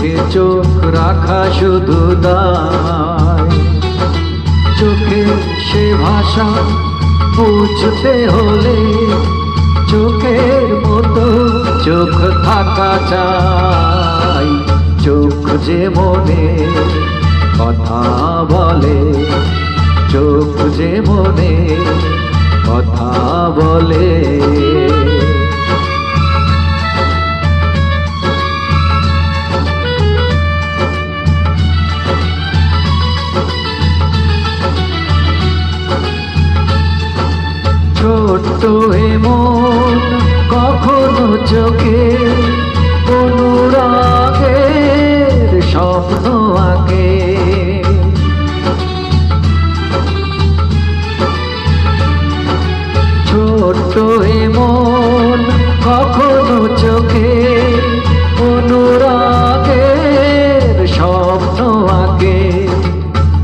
চোখে চোখ রাখা শুধু দায়। চোখে সে ভাষা বুঝতে হলে চোখের মতো চোখ থাকা চাই। চোখ যে মনে কথা বলে, চোখ যে মনে কথা বলে। ছোট্ট এমন কখনো চোখে অনুরাগের স্বপ্ন আঁকে। ছোট্ট এমন কখনো চোখে অনুরাগের স্বপ্ন আঁকে।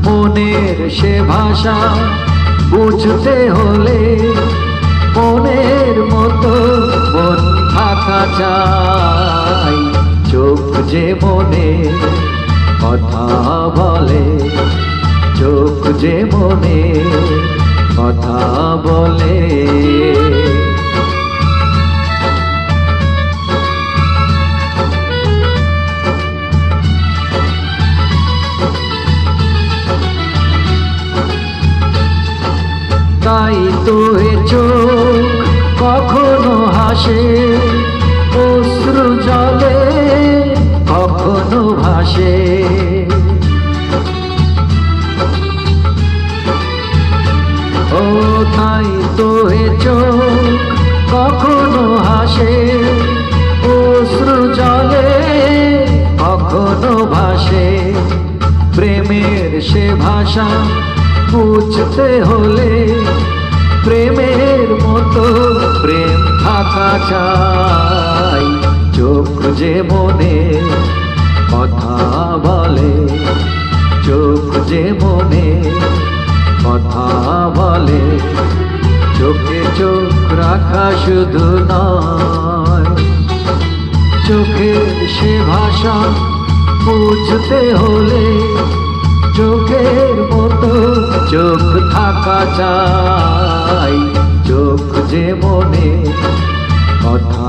মনের সে ভাষা বুঝতে হলে মনের মতো মন থাকা চাই। চোখ যে মনে কথা বলে, চোখ যে মনে কথা বলে। তাই তো এ চোখ কখনো হাসে অশ্রু জলে, কখনো ভাসে। ও তাই তো এ চোখ কখনো হাসে অশ্রু জলে, কখনো ভাসে। প্রেমের সে ভাষা বুঝতে হলে প্রেমের মতো প্রেম থাকা চাই। চোখ যে মনে কথা বলে, চোখ যে মনে কথা বলে। চোখে চোখ রাখা শুধু নয়, চোখের সে ভাষা বুঝতে হলে চোখের মতো চোখ থাকা চাই। চোখ যে মনে কথা